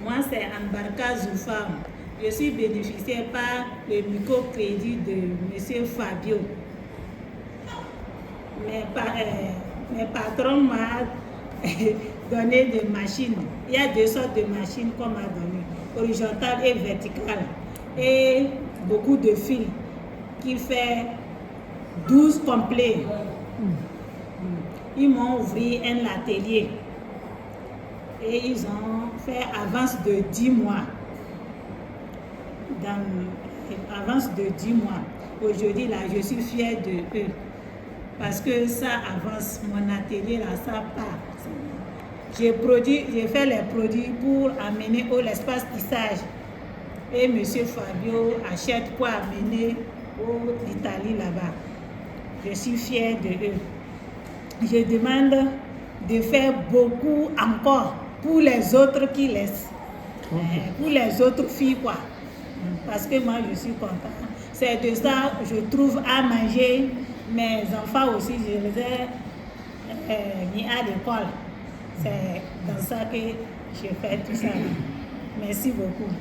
Moi, c'est Ambarka Zoufam. Je suis bénéficiaire par le microcrédit de M. Fabio. Mes patrons m'ont donné des machines. Il y a deux sortes de machines qu'on m'a donné, horizontale et verticale. Et beaucoup de fils qui fait 12 complets. Ils m'ont ouvert un atelier. Et ils ont fait avance de 10 mois. Avance de 10 mois. Aujourd'hui, là, je suis fière de eux. Parce que ça avance, mon atelier, là, ça part. J'ai fait les produits pour amener au l'espace tissage. Et M. Fabio achète pour amener au l'Italie là-bas. Je suis fière de eux. Je demande de faire beaucoup encore pour les autres qui laissent. Pour les autres filles, quoi. Parce que moi, je suis contente. C'est de ça que je trouve à manger. Mes enfants aussi, je les ai mis à l'école. C'est dans ça que je fais tout ça. Merci beaucoup.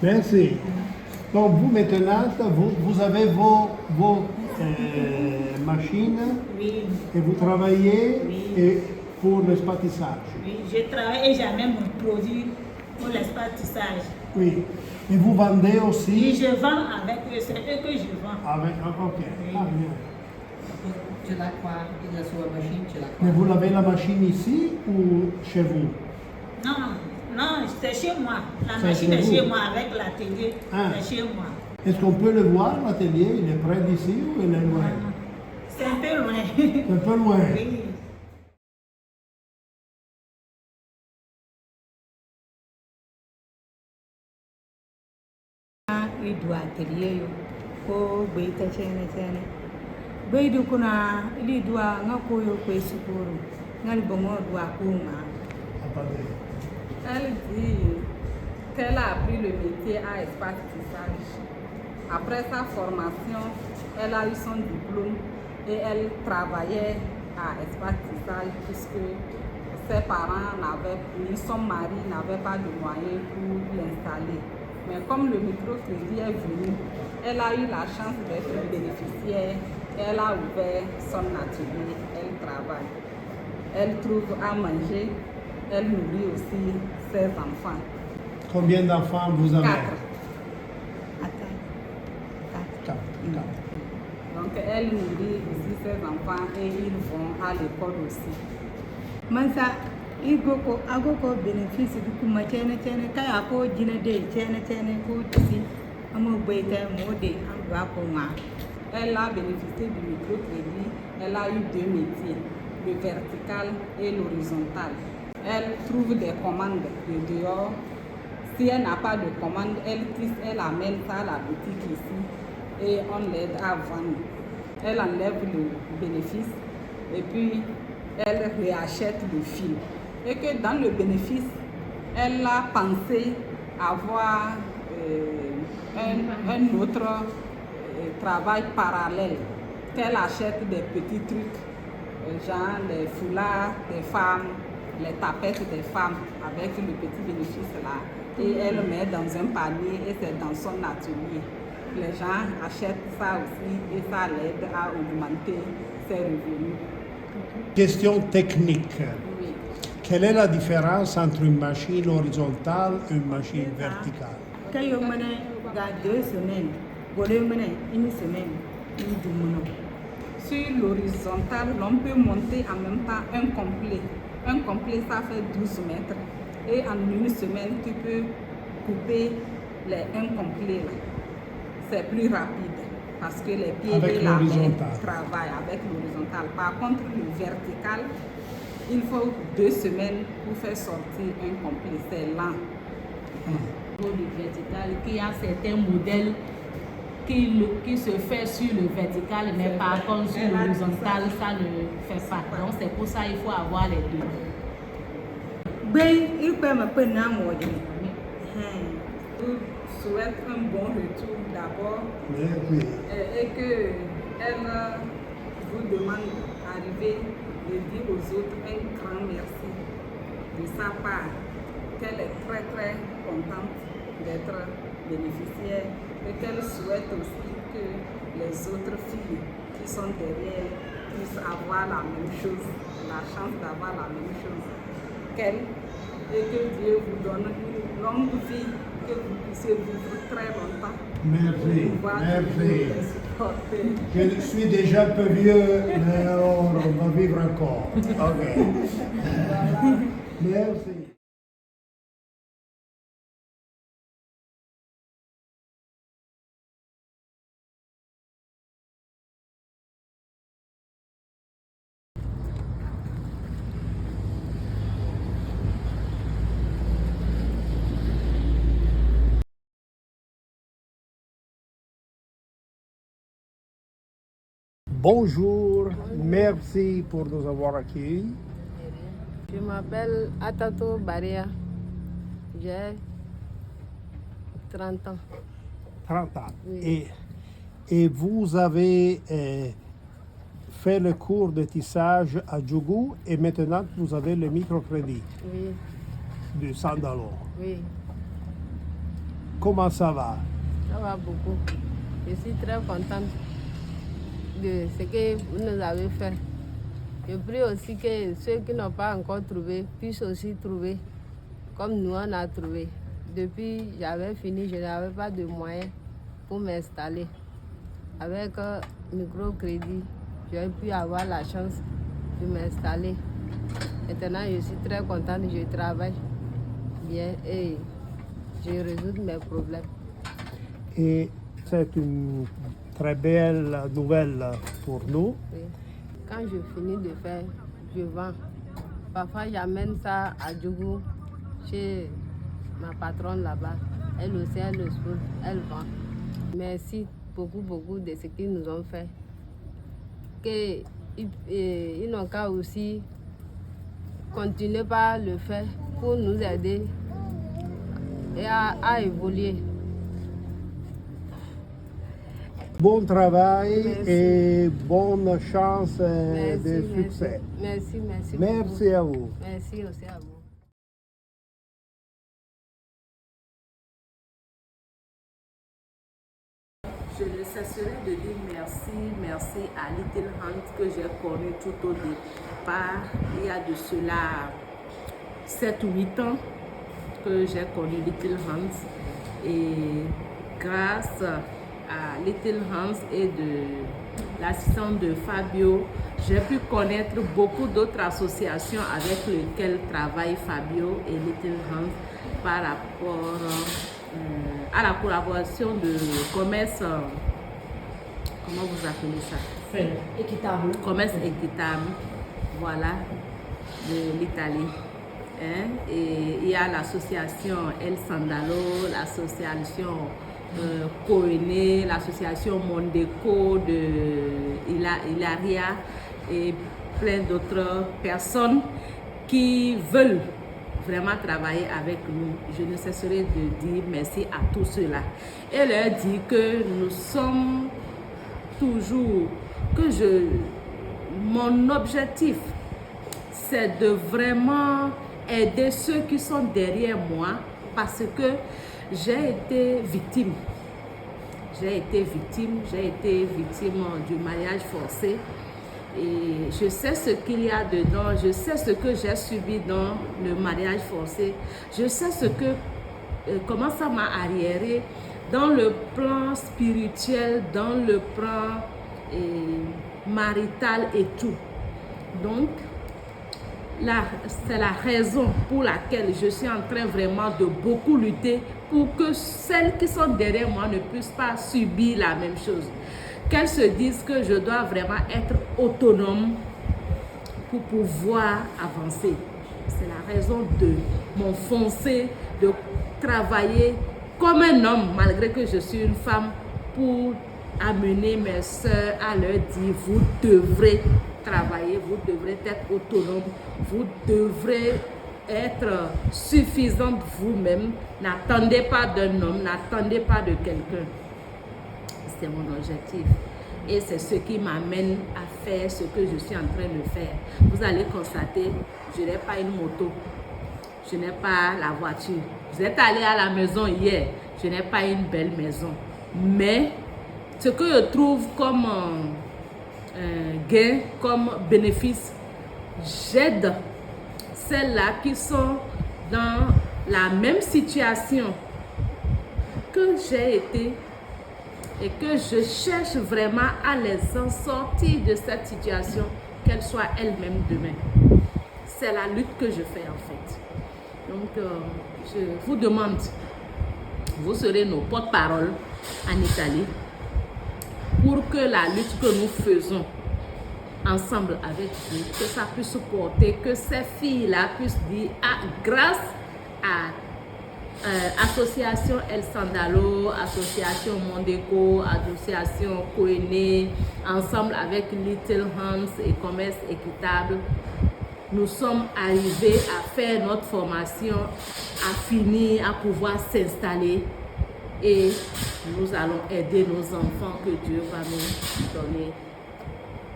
Merci. Donc, vous, maintenant, vous avez vos machines, Oui. et vous travaillez Oui. pour l'espace tissage. Oui, je travaille et j'ai même mon produit pour l'espace tissage. Oui. Et vous vendez aussi? Et je vends avec eux, c'est eux que je vends. Avec, ok. Oui. Ah, bien. Tu l'as quoi? Il a sur la machine, tu l'as quoi? Mais vous avez la machine ici ou chez vous? Non, c'est chez moi. La C'est machine chez est vous? chez moi avec l'atelier. Ah. C'est chez moi. Est-ce qu'on peut le voir, l'atelier? Il est près d'ici ou il est loin? C'est un peu loin. C'est un peu loin. Oui. Idu atelier yo ko bai ta chene bai du kuna ili dua nga koyo ko sukuru ngali bongo dua kuma. Attendez. Elle dit qu'elle a appris le métier à espace tissage. Après sa formation, elle a eu son diplôme et elle travaillait à espace tissage puisque ses parents ni son mari n'avait pas de moyens pour l'installer. Mais comme le microcrédit est venu, elle a eu la chance d'être bénéficiaire. Elle a ouvert son atelier, elle travaille. Elle trouve à manger, elle nourrit aussi ses enfants. Combien d'enfants vous avez? 4. Quatre. Donc elle nourrit aussi ses enfants et ils vont à l'école aussi. Mansa igoko agoko bénéfice du kuma chene kaya ko jina de chene ko tisi amo bai ta mode an ba ko ma. Elle a bénéficié du microcrédit, elle a eu 2 métiers, le vertical et l'horizontal. Elle trouve des commandes de dehors. Si elle n'a pas de commande, elle tisse, elle amène ça à la boutique ici et on l'aide à vendre. Elle enlève le bénéfice et puis elle réachète le fil. Et que dans le bénéfice, elle a pensé avoir un autre travail parallèle, qu'elle achète des petits trucs, genre les foulards des femmes, les tapettes des femmes, avec le petit bénéfice là, et elle le met dans un panier et c'est dans son atelier. Les gens achètent ça aussi et ça l'aide à augmenter ses revenus. Question technique. Oui. Quelle est la différence entre une machine horizontale et une machine verticale? Kayo mane ga 2 semaines, gole mane une semaine, une dumono. Sur l'horizontale, l'on peut monter en même temps un complet. Un complet, ça fait 12 mètres. Et en une semaine, tu peux couper les incomplets. C'est plus rapide parce que les pieds Avec et la main l'horizontale. travaillent avec l'horizontale. Par contre, le vertical, il faut 2 semaines pour faire sortir un complet. C'est lent. Pour le vertical, qu'il y a certains modèles qui se fait sur le vertical, mais par contre sur l'horizontal, ça ne fait pas. Donc c'est pour ça qu'il faut avoir les deux. Bai ikpe ma pe na mo de. vous souhaite un bon retour d'abord Merci. et qu'elle vous demande d'arriver de dire aux autres un grand merci de sa part, qu'elle est très très contente d'être bénéficiaire et qu'elle souhaite aussi que les autres filles qui sont derrière puissent avoir la même chose, la chance d'avoir la même chose qu'elle, et que Dieu vous donne une longue vie, que vous puissiez vivre très longtemps. Merci. Pour pouvoir Merci. les supporter. Je suis déjà un peu vieux, mais alors on va vivre encore. Ok. Merci. Bonjour, merci pour nous avoir accueillis. Je m'appelle Atato Baria. J'ai 30 ans. 30 ans. Oui. Et vous avez fait le cours de tissage à Djougou et maintenant vous avez le microcrédit Oui, de 100 $. oui, Comment ça va? ça va beaucoup. Je suis très contente de ce que vous nous avez fait. Je prie aussi que ceux qui n'ont pas encore trouvé puissent aussi trouver, comme nous on a trouvé. Depuis j'avais fini, je n'avais pas de moyens pour m'installer. Avec microcrédit, j'ai pu avoir la chance de m'installer. Maintenant, je suis très contente, je travaille bien et je résous mes problèmes. Et c'est une très belle nouvelle pour nous. Oui. Quand je finis de faire, je vends. Parfois, j'amène ça à Djougou, chez ma patronne là-bas. Elle aussi, elle vend. Merci beaucoup de ce qu'ils nous ont fait. Ils n'ont qu'à aussi continuer par le faire pour nous aider et à évoluer. Bon travail Merci. et bonne chance Merci, de succès. Merci Merci beaucoup. à vous. Merci aussi à vous. Je ne cesserai de dire merci à Little Hand que j'ai connu tout au départ. Il y a de cela 7 ou 8 ans que j'ai connu Little Hands. Et grâce à Little Hands et de l'assistance de Fabio, j'ai pu connaître beaucoup d'autres associations avec lesquelles travaillent Fabio et Little Hands par rapport à la collaboration de commerce, comment vous appelez ça? Équitable. Commerce équitable, voilà, de l'Italie. Hein? Et il y a l'association El Sandalo, l'association Coene, l'association Mondeco de Hilaria et plein d'autres personnes qui veulent vraiment travailler avec nous. Je ne cesserai de dire merci à tous ceux-là et leur dire que nous sommes toujours, mon objectif, c'est de vraiment aider ceux qui sont derrière moi parce que j'ai été victime. J'ai été victime du mariage forcé. Et je sais ce qu'il y a dedans, je sais ce que j'ai subi dans le mariage forcé, je sais comment ça m'a arriéré dans le plan spirituel, dans le plan marital et tout. Donc, c'est la raison pour laquelle je suis en train vraiment de beaucoup lutter pour que celles qui sont derrière moi ne puissent pas subir la même chose. Qu'elles se disent que je dois vraiment être autonome pour pouvoir avancer. C'est la raison de m'enfoncer, de travailler comme un homme, malgré que je suis une femme, pour amener mes soeurs à leur dire, vous devrez travailler, vous devrez être autonome, vous devrez être suffisante vous-même. N'attendez pas d'un homme, n'attendez pas de quelqu'un. C'est mon objectif. Et c'est ce qui m'amène à faire ce que je suis en train de faire. Vous allez constater, je n'ai pas une moto. Je n'ai pas la voiture. Vous êtes allé à la maison hier. Je n'ai pas une belle maison. Mais ce que je trouve comme gain, comme bénéfice, j'aide celles-là qui sont dans la même situation que j'ai été et que je cherche vraiment à les en sortir de cette situation, qu'elles soient elles-mêmes demain. C'est la lutte que je fais en fait. Donc, je vous demande, vous serez nos porte-parole en Italie pour que la lutte que nous faisons ensemble avec vous, que ça puisse porter, que ces filles-là puissent dire, ah, grâce à Association El Sandalo, Association Mondeco, Association Koene, ensemble avec Little Hands et Commerce Équitable, nous sommes arrivés à faire notre formation, à finir, à pouvoir s'installer et nous allons aider nos enfants que Dieu va nous donner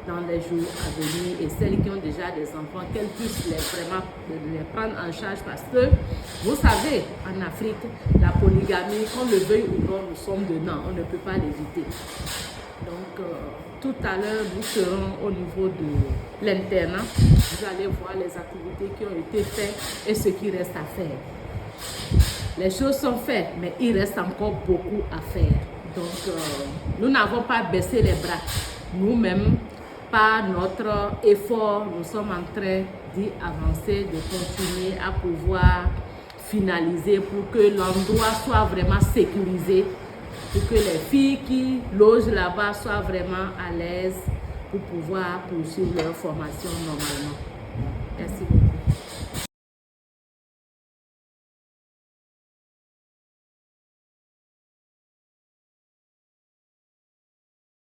dans les jours à venir et celles qui ont déjà des enfants, qu'elles puissent vraiment les prendre en charge parce que, vous savez, en Afrique, la polygamie, qu'on le veuille ou non, nous sommes dedans, on ne peut pas l'éviter. Donc, tout à l'heure, nous serons au niveau de l'internat. Vous allez voir les activités qui ont été faites et ce qui reste à faire. Les choses sont faites, mais il reste encore beaucoup à faire. Donc, nous n'avons pas baissé les bras. Nous-mêmes, par notre effort, nous sommes en train d'y avancer, de continuer à pouvoir finaliser pour que l'endroit soit vraiment sécurisé, pour que les filles qui logent là-bas soient vraiment à l'aise pour pouvoir poursuivre leur formation normalement.